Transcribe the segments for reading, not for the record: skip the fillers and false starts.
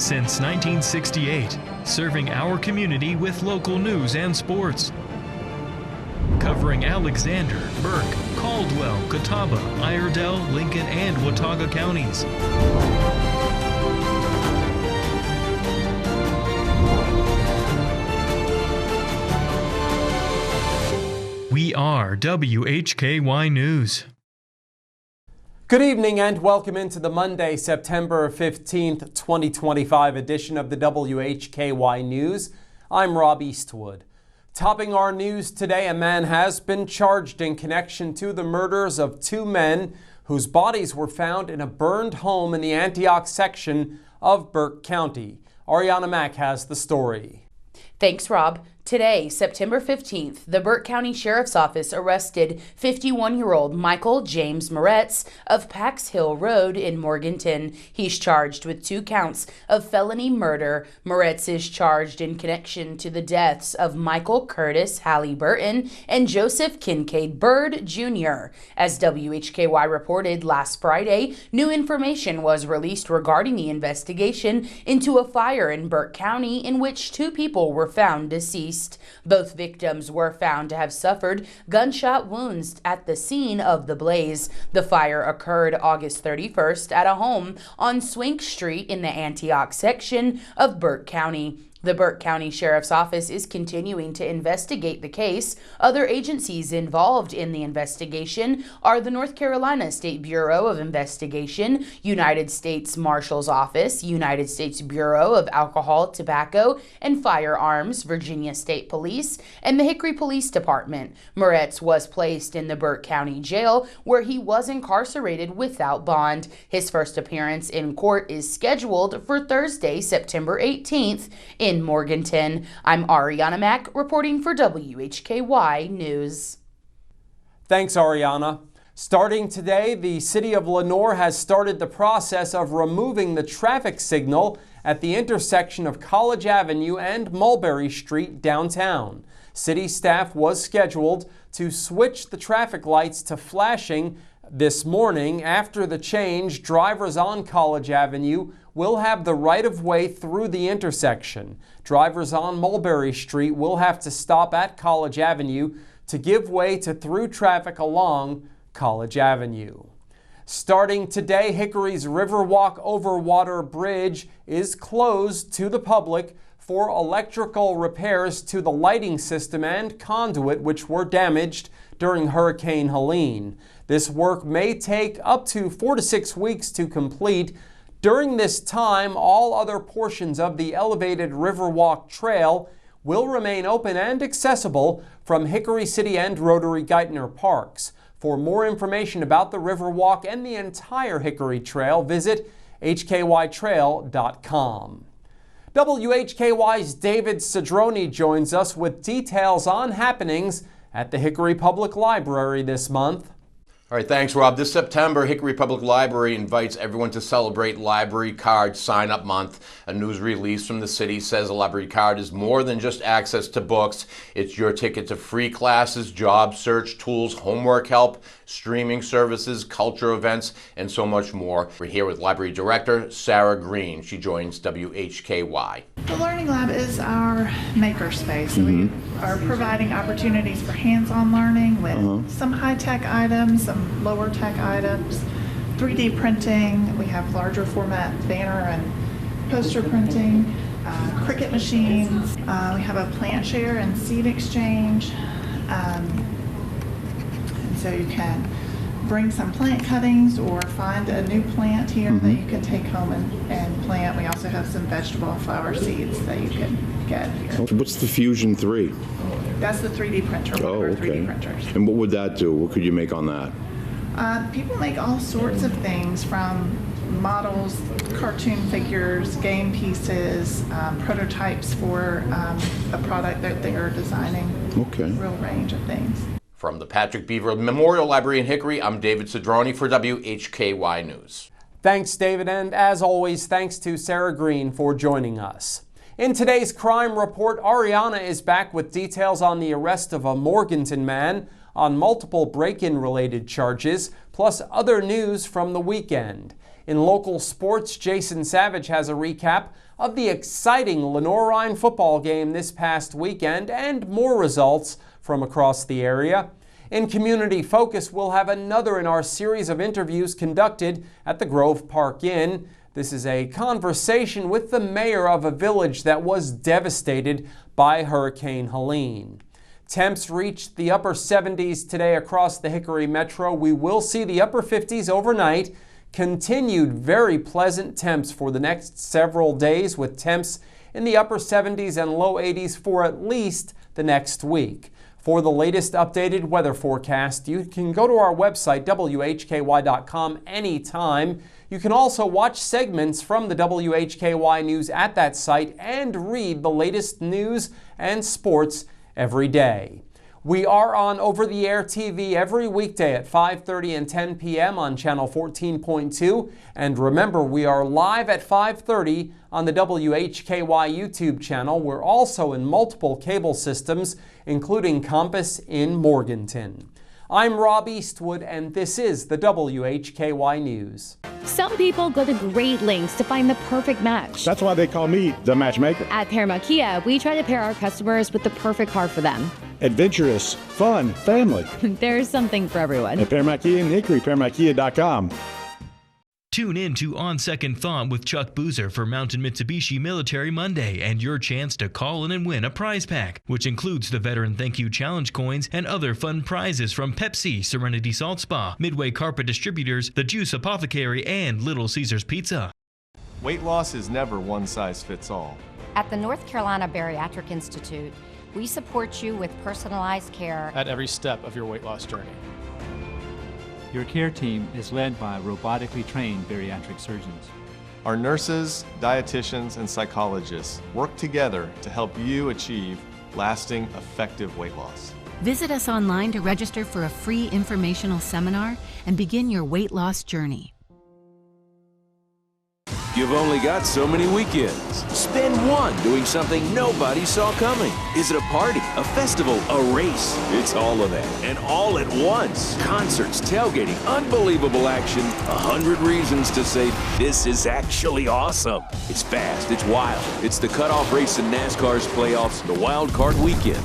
Since 1968, serving our community with local news and sports. Covering Alexander, Burke, Caldwell, Catawba, Iredell, Lincoln, and Watauga counties. We are WHKY News. Good evening and welcome into the Monday, September 15th, 2025 edition of the WHKY News. I'm Rob Eastwood. Topping our news today, a man has been charged in connection to the murders of two men whose bodies were found in a burned home in the Antioch section of Burke County. Arianna Mack has the story. Thanks, Rob. Today, September 15th, the Burke County Sheriff's Office arrested 51-year-old Michael James Moretz of Pax Hill Road in Morganton. He's charged with 2 counts of felony murder. Moretz is charged in connection to the deaths of Michael Curtis Halliburton and Joseph Kincaid Bird, Jr. As WHKY reported last Friday, new information was released regarding the investigation into a fire in Burke County in which 2 people were found deceased. Both victims were found to have suffered gunshot wounds at the scene of the blaze. The fire occurred August 31st at a home on Swink Street in the Antioch section of Burke County. The Burke County Sheriff's Office is continuing to investigate the case. Other agencies involved in the investigation are the North Carolina State Bureau of Investigation, United States Marshal's Office, United States Bureau of Alcohol, Tobacco, and Firearms, Virginia State Police, and the Hickory Police Department. Moretz was placed in the Burke County Jail, where he was incarcerated without bond. His first appearance in court is scheduled for Thursday, September 18th, in Morganton. I'm Arianna Mack reporting for WHKY News. Thanks, Arianna. Starting today, the city of Lenoir has started the process of removing the traffic signal at the intersection of College Avenue and Mulberry Street downtown. City staff was scheduled to switch the traffic lights to flashing this morning. After the change, drivers on College Avenue will have the right-of-way through the intersection. Drivers on Mulberry Street will have to stop at College Avenue to give way to through traffic along College Avenue. Starting today, Hickory's Riverwalk Overwater Bridge is closed to the public for electrical repairs to the lighting system and conduit which were damaged during Hurricane Helene. This work may take up to 4 to 6 weeks to complete. During this time, all other portions of the elevated Riverwalk Trail will remain open and accessible from Hickory City and Rotary Geithner Parks. For more information about the Riverwalk and the entire Hickory Trail, visit hkytrail.com. WHKY's David Cedrone joins us with details on happenings at the Hickory Public Library this month. All right, thanks, Rob. This September, Hickory Public Library invites everyone to celebrate Library Card Sign-Up Month. A news release from the city says a library card is more than just access to books. It's your ticket to free classes, job search tools, homework help, streaming services, culture events, and so much more. We're here with Library Director Sarah Green. She joins WHKY. The Learning Lab is our makerspace. We are providing opportunities for hands-on learning with some high-tech items, some lower-tech items, 3D printing. We have larger format banner and poster printing, Cricut machines. We have a plant share and seed exchange. And so you can bring some plant cuttings or find a new plant here that you can take home and plant. We also have some vegetable and flower seeds that you can get here. What's the Fusion 3? That's the 3D printer, one of our 3D printers. And what would that do? What could you make on that? People make all sorts of things, from models, cartoon figures, game pieces, prototypes for a product that they are designing. Okay. A real range of things. From the Patrick Beaver Memorial Library in Hickory, I'm David Cedrone for WHKY News. Thanks, David, and as always, thanks to Sarah Green for joining us. In today's crime report, Arianna is back with details on the arrest of a Morganton man on multiple break-in related charges, plus other news from the weekend. In local sports, Jason Savage has a recap of the exciting Lenoir-Rhyne football game this past weekend and more results from across the area. In Community Focus, we'll have another in our series of interviews conducted at the Grove Park Inn. This is a conversation with the mayor of a village that was devastated by Hurricane Helene. Temps reached the upper 70s today across the Hickory Metro. We will see the upper 50s overnight. Continued very pleasant temps for the next several days, with temps in the upper 70s and low 80s for at least the next week. For the latest updated weather forecast, you can go to our website, WHKY.com, anytime. You can also watch segments from the WHKY News at that site and read the latest news and sports every day. We are on over-the-air TV every weekday at 5:30 and 10 p.m. on channel 14.2. And remember, we are live at 5:30 on the WHKY YouTube channel. We're also in multiple cable systems, including Compass in Morganton. I'm Rob Eastwood, and this is the WHKY News. Some people go to great lengths to find the perfect match. That's why they call me the matchmaker. At Paramount Kia, we try to pair our customers with the perfect car for them. Adventurous, fun, family. There's something for everyone. At Paramount Kia in Hickory, ParamountKia.com. Tune in to On Second Thought with Chuck Boozer for Mountain Mitsubishi Military Monday and your chance to call in and win a prize pack, which includes the Veteran Thank You Challenge coins and other fun prizes from Pepsi, Serenity Salt Spa, Midway Carpet Distributors, The Juice Apothecary, and Little Caesars Pizza. Weight loss is never one size fits all. At the North Carolina Bariatric Institute, we support you with personalized care at every step of your weight loss journey. Your care team is led by robotically trained bariatric surgeons. Our nurses, dietitians, and psychologists work together to help you achieve lasting, effective weight loss. Visit us online to register for a free informational seminar and begin your weight loss journey. You've only got so many weekends. Spend one doing something nobody saw coming. Is it a party, a festival, a race? It's all of that, and all at once. Concerts, tailgating, unbelievable action, 100 reasons to say this is actually awesome. It's fast, it's wild. It's the cutoff race in NASCAR's playoffs, the Wild Card Weekend.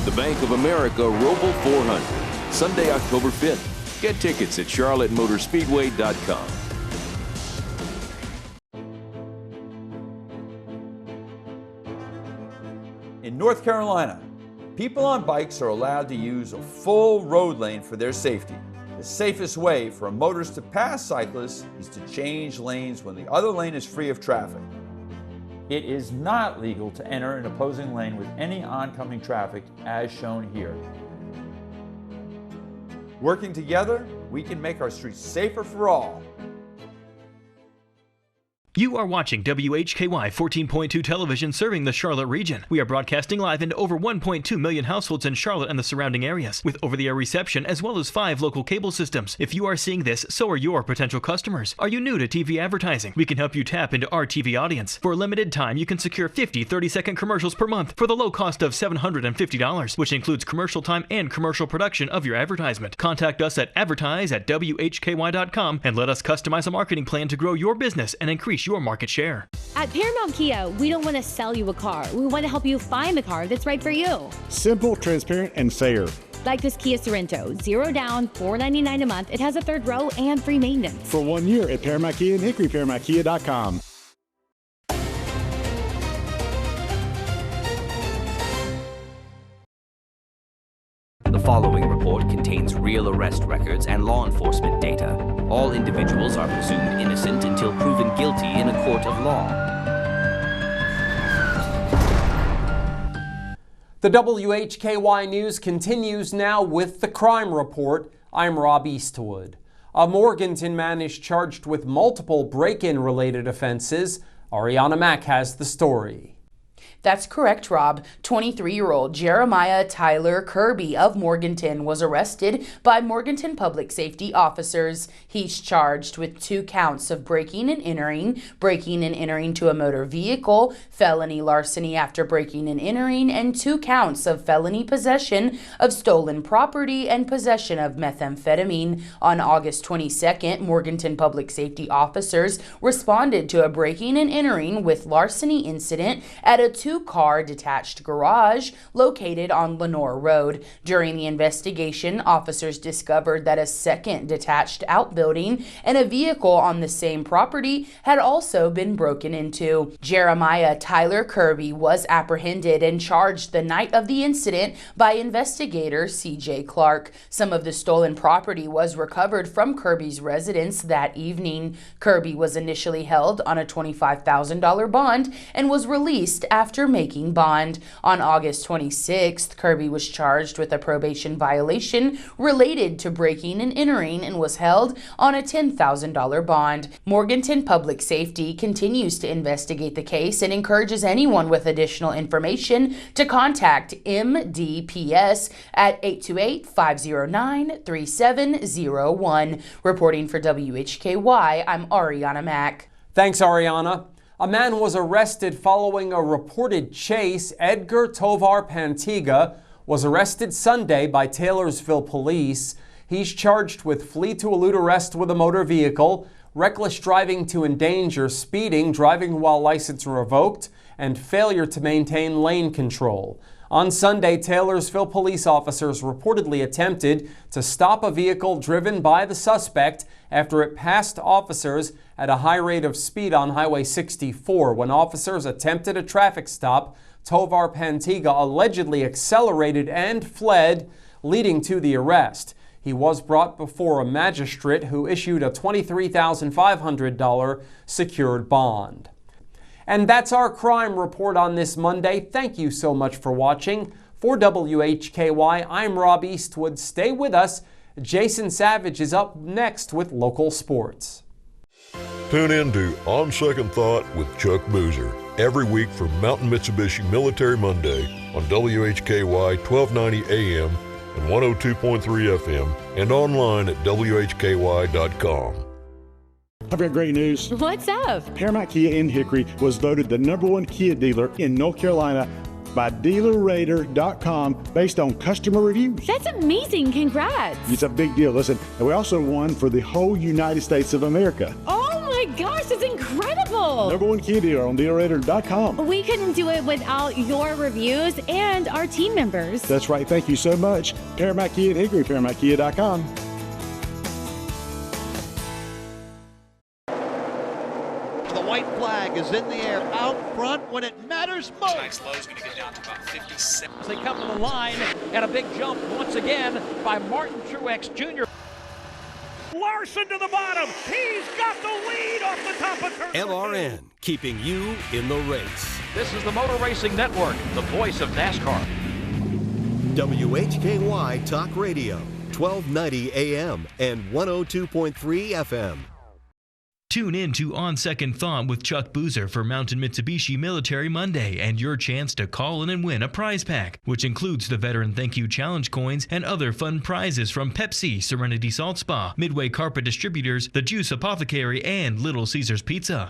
The Bank of America Roval 400, Sunday, October 5th. Get tickets at charlottemotorspeedway.com. In North Carolina, people on bikes are allowed to use a full road lane for their safety. The safest way for a motorist to pass cyclists is to change lanes when the other lane is free of traffic. It is not legal to enter an opposing lane with any oncoming traffic, as shown here. Working together, we can make our streets safer for all. You are watching WHKY 14.2 television serving the Charlotte region. We are broadcasting live into over 1.2 million households in Charlotte and the surrounding areas, with over-the-air reception as well as 5 local cable systems. If you are seeing this, so are your potential customers. Are you new to TV advertising? We can help you tap into our TV audience. For a limited time, you can secure 50 30-second commercials per month for the low cost of $750, which includes commercial time and commercial production of your advertisement. Contact us at advertise@WHKY.com and let us customize a marketing plan to grow your business and increase your market share. At Paramount Kia, we don't want to sell you a car. We want to help you find the car that's right for you. Simple, transparent, and fair. Like this Kia Sorento, 0 down, $499 a month. It has a 3rd row and free maintenance. For 1 year at Paramount Kia in Hickory, ParamountKia.com. The following report contains real arrest records and law enforcement data. All individuals are presumed innocent until proven guilty in a court of law. The WHKY News continues now with the crime report. I'm Rob Eastwood. A Morganton man is charged with multiple break-in related offenses. Arianna Mack has the story. That's correct, Rob. 23-year-old Jeremiah Tyler Kirby of Morganton was arrested by Morganton public safety officers. He's charged with 2 counts of breaking and entering to a motor vehicle, felony larceny after breaking and entering, and 2 counts of felony possession of stolen property and possession of methamphetamine. On August 22nd, Morganton public safety officers responded to a breaking and entering with larceny incident at a 2-car detached garage located on Lenoir Road. During the investigation, officers discovered that a second detached outbuilding and a vehicle on the same property had also been broken into. Jeremiah Tyler Kirby was apprehended and charged the night of the incident by investigator C.J. Clark. Some of the stolen property was recovered from Kirby's residence that evening. Kirby was initially held on a $25,000 bond and was released after making bond. On August 26th, Kirby was charged with a probation violation related to breaking and entering and was held on a $10,000 bond. Morganton Public Safety continues to investigate the case and encourages anyone with additional information to contact MDPS at 828-509-3701. Reporting for WHKY, I'm Arianna Mack. Thanks, Arianna. A man was arrested following a reported chase. Edgar Tovar Pantiga was arrested Sunday by Taylorsville police. He's charged with flee to elude arrest with a motor vehicle, reckless driving to endanger, speeding, driving while license revoked, and failure to maintain lane control. On Sunday, Taylorsville police officers reportedly attempted to stop a vehicle driven by the suspect after it passed officers at a high rate of speed on Highway 64. When officers attempted a traffic stop, Tovar Pantiga allegedly accelerated and fled, leading to the arrest. He was brought before a magistrate who issued a $23,500 secured bond. And that's our crime report on this Monday. Thank you so much for watching. For WHKY, I'm Rob Eastwood. Stay with us. Jason Savage is up next with local sports. Tune in to On Second Thought with Chuck Boozer every week from Mountain Mitsubishi Military Monday on WHKY 1290 AM and 102.3 FM and online at WHKY.com. I've got great news. What's up? Paramount Kia in Hickory was voted the #1 Kia dealer in North Carolina by DealerRater.com based on customer reviews. That's amazing. Congrats. It's a big deal. Listen, and we also won for the whole United States of America. Oh my gosh, that's incredible. #1 Kia dealer on DealerRater.com. We couldn't do it without your reviews and our team members. That's right. Thank you so much. Paramount Kia in Hickory, ParamountKia.com. White flag is in the air out front when it matters most. Tonight's low is going to get down to about 57. They come to the line, and a big jump once again by Martin Truex Jr. Larson to the bottom. He's got the lead off the top of turn. LRN, keeping you in the race. This is the Motor Racing Network, the voice of NASCAR. WHKY Talk Radio, 1290 AM and 102.3 FM. Tune in to On Second Thought with Chuck Boozer for Mountain Mitsubishi Military Monday and your chance to call in and win a prize pack, which includes the Veteran Thank You Challenge coins and other fun prizes from Pepsi, Serenity Salt Spa, Midway Carpet Distributors, The Juice Apothecary, and Little Caesars Pizza.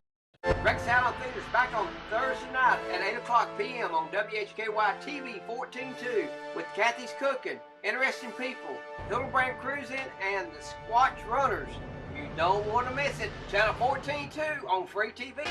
Rex Allen Theater's back on Thursday night at 8 o'clock p.m. on WHKY TV 14.2 with Kathy's Cooking, Interesting People, Hildebrand Cruising, and the Squatch Runners. You don't want to miss it. Channel 14.2 on Free TV.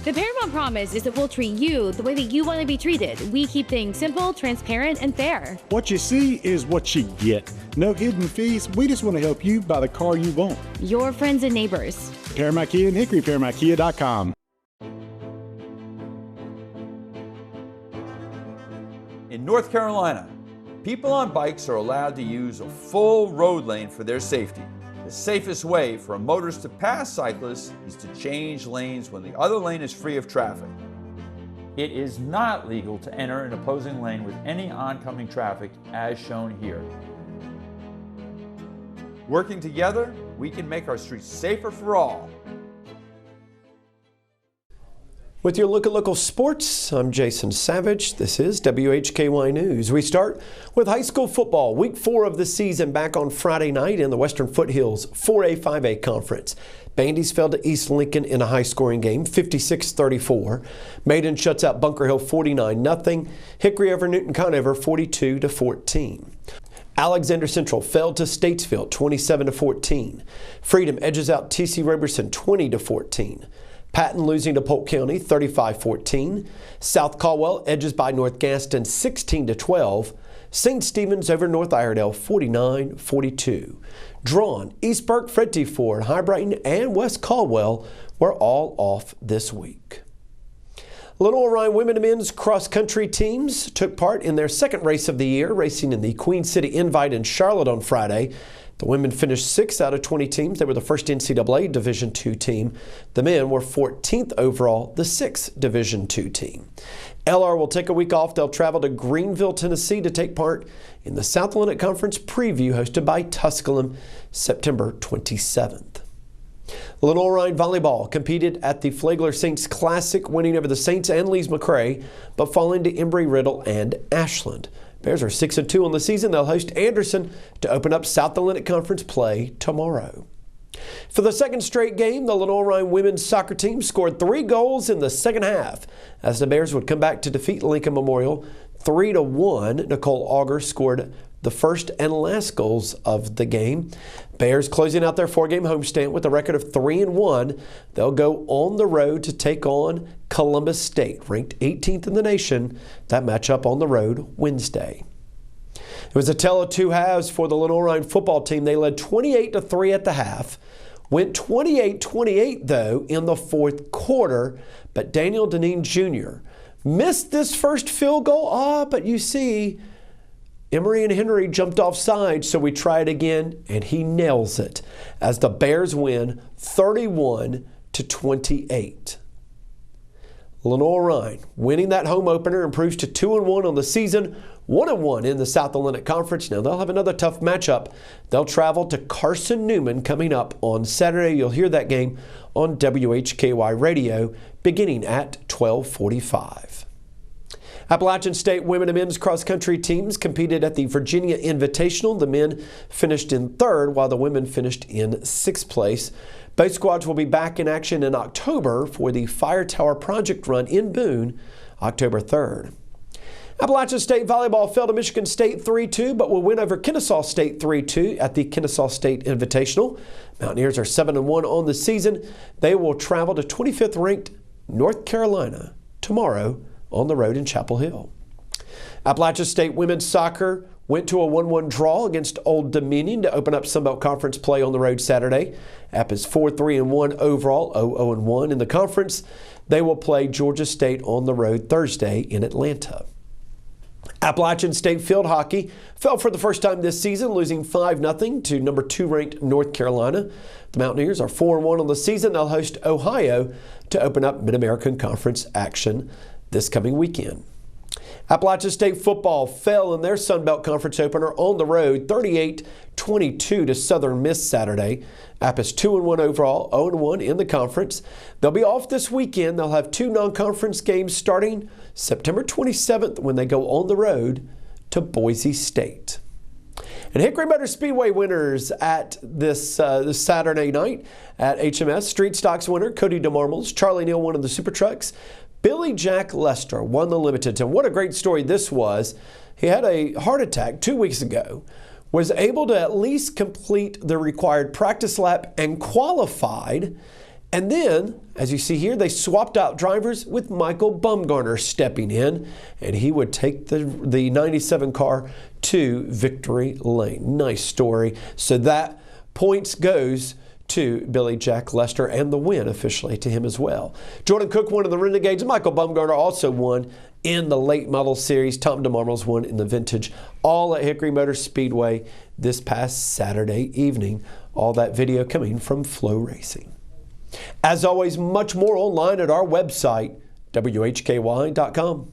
The Paramount promise is that we'll treat you the way that you want to be treated. We keep things simple, transparent, and fair. What you see is what you get. No hidden fees. We just want to help you buy the car you want. Your friends and neighbors. Paramount Kia in Hickory, ParamountKia.com. In North Carolina, people on bikes are allowed to use a full road lane for their safety. The safest way for a motorist to pass cyclists is to change lanes when the other lane is free of traffic. It is not legal to enter an opposing lane with any oncoming traffic as shown here. Working together, we can make our streets safer for all. With your look at local sports, I'm Jason Savage. This is WHKY News. We start with high school football. Week 4 of the season back on Friday night in the Western Foothills 4A, 5A Conference. Bandy's fell to East Lincoln in a high-scoring game, 56-34. Maiden shuts out Bunker Hill 49-0. Hickory over Newton Conover 42-14. Alexander Central fell to Statesville 27-14. Freedom edges out TC Roberson 20-14. Patton losing to Polk County 35-14. South Caldwell edges by North Gaston 16-12. St. Stephen's over North Iredell 49-42. Drawn, East Burke, Fred Ford, High Brighton, and West Caldwell were all off this week. Lenoir-Rhyne women and men's cross-country teams took part in their second race of the year, racing in the Queen City Invite in Charlotte on Friday. The women finished 6 out of 20 teams. They were the first NCAA Division II team. The men were 14th overall, the 6th Division II team. LR will take a week off. They'll travel to Greenville, Tennessee to take part in the South Atlantic Conference preview hosted by Tusculum September 27th. Lenoir-Rhyne volleyball competed at the Flagler Saints Classic, winning over the Saints and Lees-McRae, but falling to Embry-Riddle and Ashland. Bears are 6-2 on the season. They'll host Anderson to open up South Atlantic Conference play tomorrow. For the second straight game, the Lenoir-Rhyne women's soccer team scored 3 goals in the second half as the Bears would come back to defeat Lincoln Memorial 3-1. Nicole Auger scored the first and last goals of the game. Bears closing out their 4-game homestand with a record of 3-1. They'll go on the road to take on Columbus State, ranked 18th in the nation. That matchup on the road Wednesday. It was a tale of two halves for the Lenoir-Rhyne football team. They led 28-3 at the half, went 28-28 though in the fourth quarter, but Daniel Deneen Jr. missed this first field goal. But you see, Emery and Henry jumped offside, so we try it again, and he nails it as the Bears win 31-28. Lenoir-Rhyne winning that home opener improves to 2-1 on the season, 1-1 in the South Atlantic Conference. Now they'll have another tough matchup. They'll travel to Carson Newman coming up on Saturday. You'll hear that game on WHKY Radio beginning at 12:45. Appalachian State women and men's cross-country teams competed at the Virginia Invitational. The men finished in 3rd, while the women finished in 6th place. Both squads will be back in action in October for the Fire Tower Project Run in Boone, October 3rd. Appalachian State volleyball fell to Michigan State 3-2, but will win over Kennesaw State 3-2 at the Kennesaw State Invitational. Mountaineers are 7-1 on the season. They will travel to 25th ranked North Carolina tomorrow on the road in Chapel Hill. Appalachian State women's soccer went to a 1-1 draw against Old Dominion to open up Sunbelt Conference play on the road Saturday. App is 4-3-1 overall, 0-0-1 in the conference. They will play Georgia State on the road Thursday in Atlanta. Appalachian State field hockey fell for the first time this season, losing 5-0 to number 2 ranked North Carolina. The Mountaineers are 4-1 on the season. They'll host Ohio to open up Mid-American Conference action this coming weekend. Appalachian State football fell in their Sunbelt Conference opener on the road 38-22 to Southern Miss Saturday. App is 2-1 overall, 0-1 in the conference. They'll be off this weekend. They'll have 2 non-conference games starting September 27th when they go on the road to Boise State. And Hickory Motor Speedway winners at this Saturday night at HMS. Street Stocks winner Cody DeMarmels, Charlie Neal won in the Super Trucks. Billy Jack Lester won the Limited. And what a great story this was. He had a heart attack 2 weeks ago, was able to at least complete the required practice lap and qualified. And then, as you see here, they swapped out drivers with Michael Bumgarner stepping in, and he would take the 97 car to victory lane. Nice story. So that points goes to Billy Jack Lester, and the win officially to him as well. Jordan Cook won in the Renegades. Michael Bumgarner also won in the late model series. Tom DeMarmo's won in the vintage, all at Hickory Motor Speedway this past Saturday evening. All that video coming from Flow Racing. As always, much more online at our website, WHKY.com.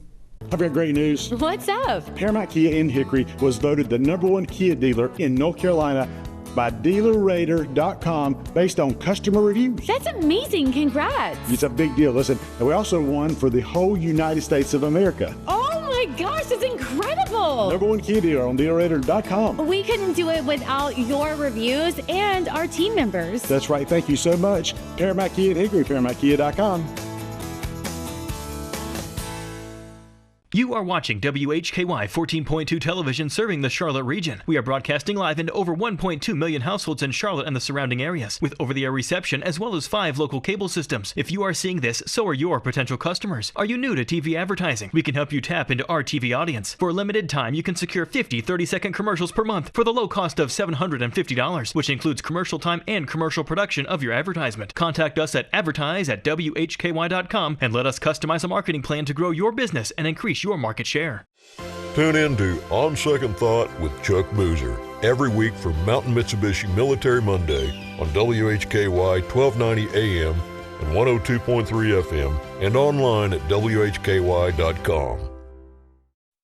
I've got great news. What's up? Paramount Kia in Hickory was voted the #1 Kia dealer in North Carolina by DealerRater.com based on customer reviews. That's amazing. Congrats. It's a big deal. Listen, and we also won for the whole United States of America. Oh my gosh, that's incredible. #1 Kia dealer on DealerRater.com. We couldn't do it without your reviews and our team members. That's right. Thank you so much. Paramount Kia in Hickory, ParamountKia.com. You are watching WHKY 14.2 television serving the Charlotte region. We are broadcasting live into over 1.2 million households in Charlotte and the surrounding areas, with over-the-air reception as well as 5 local cable systems. If you are seeing this, so are your potential customers. Are you new to TV advertising? We can help you tap into our TV audience. For a limited time, you can secure 50 30-second commercials per month for the low cost of $750, which includes commercial time and commercial production of your advertisement. Contact us at advertise@WHKY.com and let us customize a marketing plan to grow your business and increase your market share. Tune in to On Second Thought with Chuck Boozer every week from Mountain Mitsubishi Military Monday on WHKY 1290 AM and 102.3 FM and online at WHKY.com.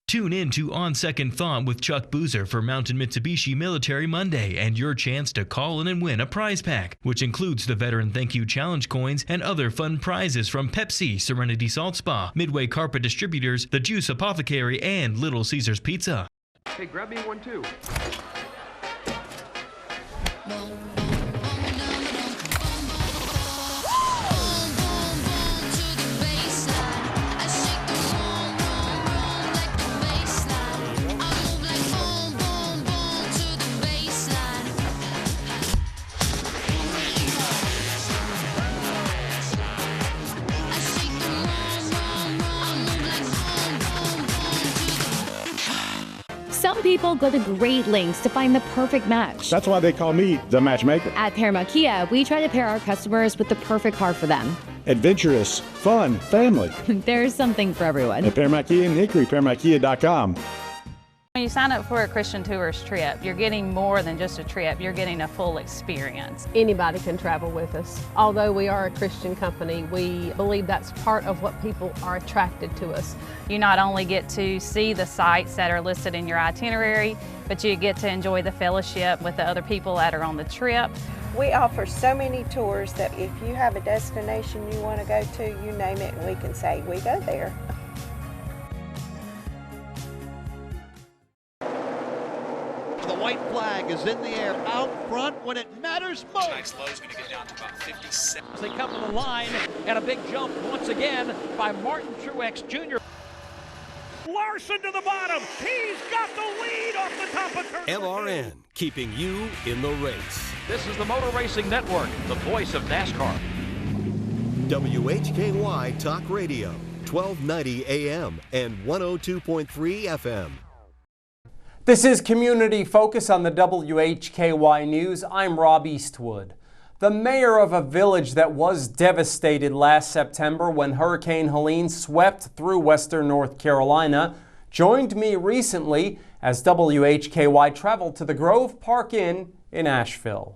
Tune in to On Second Thought with Chuck Boozer for Mountain Mitsubishi Military Monday and your chance to call in and win a prize pack, which includes the Veteran Thank You Challenge coins and other fun prizes from Pepsi, Serenity Salt Spa, Midway Carpet Distributors, The Juice Apothecary, and Little Caesars Pizza. Hey, grab me one too. Some people go to great lengths to find the perfect match. That's why they call me the matchmaker. At Paramount Kia, we try to pair our customers with the perfect car for them. Adventurous, fun, family. There's something for everyone. At Paramount Kia in Hickory, ParamountKia.com. When you sign up for a Christian Tours trip, you're getting more than just a trip, you're getting a full experience. Anybody can travel with us. Although we are a Christian company, we believe that's part of what people are attracted to us. You not only get to see the sites that are listed in your itinerary, but you get to enjoy the fellowship with the other people that are on the trip. We offer so many tours that if you have a destination you want to go to, you name it and we can say, we go there. The white flag is in the air out front when it matters most. Tonight's low is going to get down to about 57. They come to the line and a big jump once again by Martin Truex Jr. Larson to the bottom. He's got the lead off the top of turn. LRN, keeping you in the race. This is the Motor Racing Network, the voice of NASCAR. WHKY Talk Radio, 1290 AM and 102.3 FM. This is Community Focus on the WHKY News. I'm Rob Eastwood. The mayor of a village that was devastated last September when Hurricane Helene swept through western North Carolina joined me recently as WHKY traveled to the Grove Park Inn in Asheville.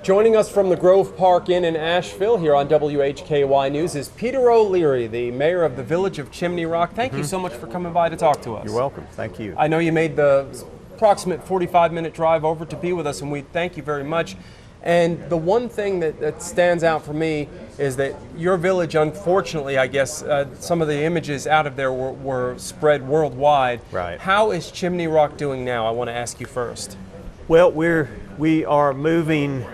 Joining us from the Grove Park Inn in Asheville here on WHKY News is Peter O'Leary, the mayor of the village of Chimney Rock. Thank you so much for coming by to talk to us. You're welcome. Thank you. I know you made the approximate 45-minute drive over to be with us, and we thank you very much. And the one thing that stands out for me is that your village, unfortunately, I guess, some of the images out of there were spread worldwide. Right. How is Chimney Rock doing now? I want to ask you first. Well, we are moving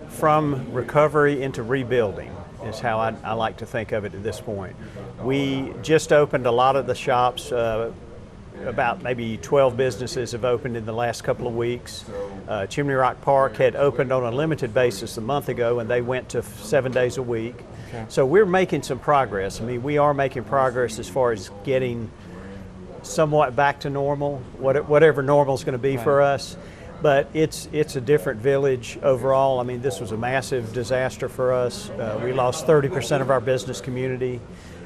from recovery into rebuilding is how I like to think of it at this point. We just opened a lot of the shops. About maybe 12 businesses have opened in the last couple of weeks. Chimney Rock Park had opened on a limited basis a month ago, and they went to 7 days a week. Okay. So we're making some progress. I mean, we are making progress as far as getting somewhat back to normal, whatever normal is going to be for us. but it's a different village overall. I mean, this was a massive disaster for us. We lost 30% of our business community.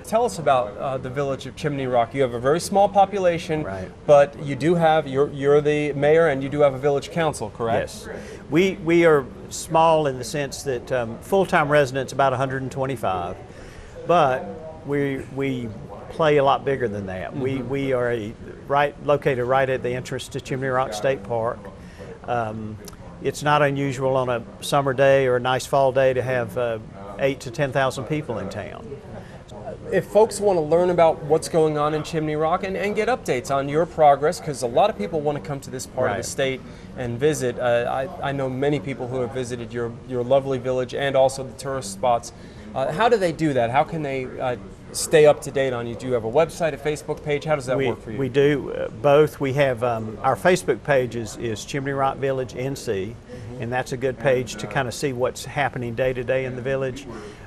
Tell us about the village of Chimney Rock. You have a very small population, right, but you do have, you're the mayor and you do have a village council, correct? Yes. We are small in the sense that full-time residents about 125, but we play a lot bigger than that. Mm-hmm. We are located right at the entrance to Chimney Rock State Park. It's not unusual on a summer day or a nice fall day to have 8,000 to 10,000 people in town. If folks want to learn about what's going on in Chimney Rock and get updates on your progress, because a lot of people want to come to this part of the state and visit. I know many people who have visited your lovely village and also the tourist spots. How do they do that? How can they stay up to date on you? Do you have a website, a Facebook page? How does that work for you? We do both. We have our Facebook page is Chimney Rock Village NC, and that's a good page to kind of see what's happening day to day in the village.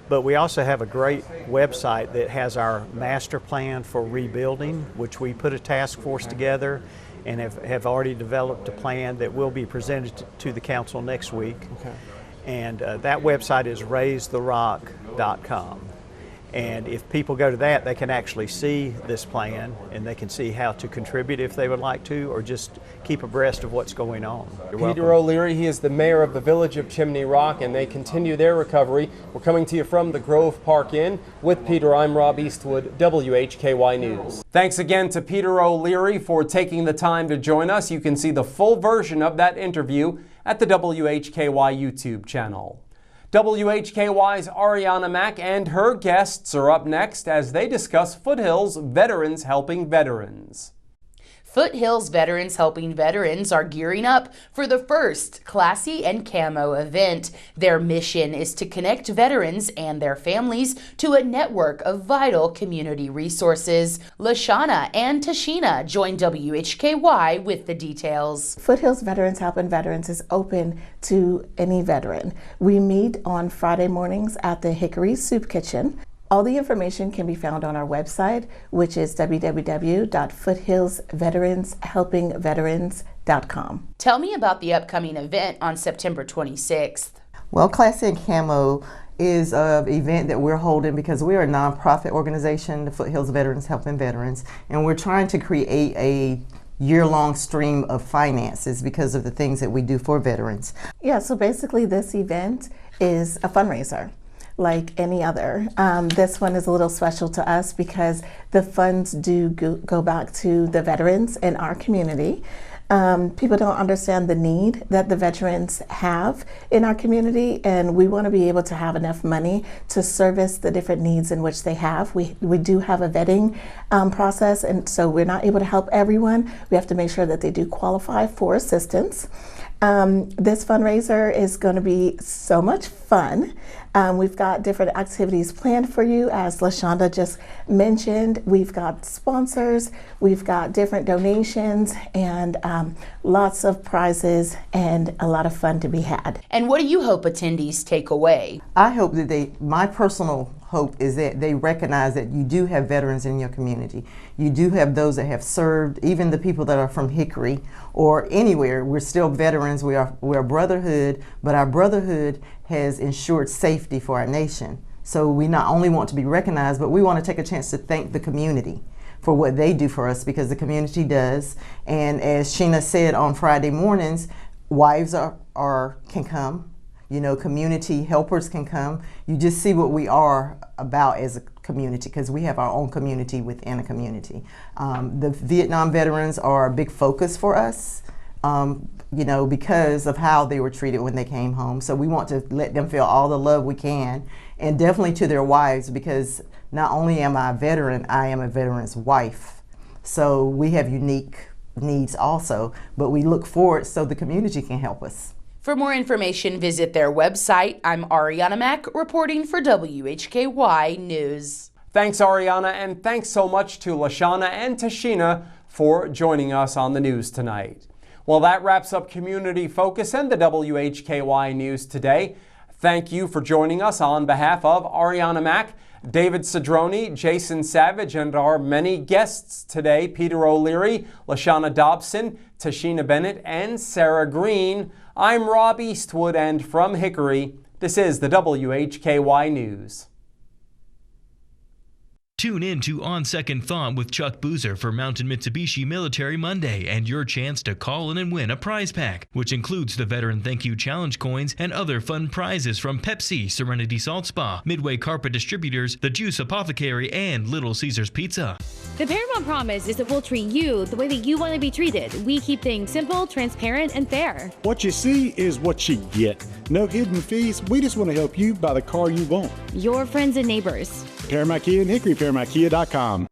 But we also have a great website that has our master plan for rebuilding, which we put a task force together and have already developed a plan that will be presented to the council next week. Okay. And that website is raisetherock.com. And if people go to that, they can actually see this plan and they can see how to contribute if they would like to, or just keep abreast of what's going on. Peter O'Leary, he is the mayor of the village of Chimney Rock, and they continue their recovery. We're coming to you from the Grove Park Inn. With Peter, I'm Rob Eastwood, WHKY News. Thanks again to Peter O'Leary for taking the time to join us. You can see the full version of that interview at the WHKY YouTube channel. WHKY's Arianna Mack and her guests are up next as they discuss Foothills Veterans Helping Veterans. Foothills Veterans Helping Veterans are gearing up for the first Classy and Camo event. Their mission is to connect veterans and their families to a network of vital community resources. Lashana and Tashina join WHKY with the details. Foothills Veterans Helping Veterans is open to any veteran. We meet on Friday mornings at the Hickory Soup Kitchen. All the information can be found on our website, which is www.foothillsveteranshelpingveterans.com. Tell me about the upcoming event on September 26th. Well, Classy and Camo is an event that we're holding because we're a nonprofit organization, the Foothills Veterans Helping Veterans, and we're trying to create a year-long stream of finances because of the things that we do for veterans. Yeah, so basically this event is a fundraiser like any other. This one is a little special to us because the funds do go back to the veterans in our community. People don't understand the need that the veterans have in our community, and we want to be able to have enough money to service the different needs in which they have. We do have a vetting process, and so we're not able to help everyone. We have to make sure that they do qualify for assistance. This fundraiser is going to be so much fun. We've got different activities planned for you, as LaShonda just mentioned. We've got sponsors, we've got different donations, and lots of prizes and a lot of fun to be had. And what do you hope attendees take away? I hope that my personal hope is that they recognize that you do have veterans in your community. You do have those that have served, even the people that are from Hickory or anywhere. We're still veterans. We're a brotherhood, but our brotherhood has ensured safety for our nation. So we not only want to be recognized, but we want to take a chance to thank the community for what they do for us, because the community does. And as Sheena said on Friday mornings, wives can come. You know, community helpers can come. You just see what we are about as a community, because we have our own community within a community. The Vietnam veterans are a big focus for us, you know, because of how they were treated when they came home. So we want to let them feel all the love we can, and definitely to their wives, because not only am I a veteran, I am a veteran's wife. So we have unique needs also, but we look forward so the community can help us. For more information, visit their website. I'm Arianna Mack, reporting for WHKY News. Thanks, Arianna, and thanks so much to Lashana and Tashina for joining us on the news tonight. Well, that wraps up Community Focus and the WHKY News today. Thank you for joining us on behalf of Arianna Mack, David Cedrone, Jason Savage, and our many guests today, Peter O'Leary, LaShawna Dobson, Tashina Bennett, and Sarah Green. I'm Rob Eastwood, and from Hickory, this is the WHKY News. Tune in to On Second Thought with Chuck Boozer for Mountain Mitsubishi Military Monday and your chance to call in and win a prize pack, which includes the Veteran Thank You Challenge coins and other fun prizes from Pepsi, Serenity Salt Spa, Midway Carpet Distributors, The Juice Apothecary, and Little Caesars Pizza. The Paramount promise is that we'll treat you the way that you want to be treated. We keep things simple, transparent, and fair. What you see is what you get. No hidden fees. We just want to help you buy the car you want. Your friends and neighbors. Paramount Kia in Hickory, ParamountKia.com.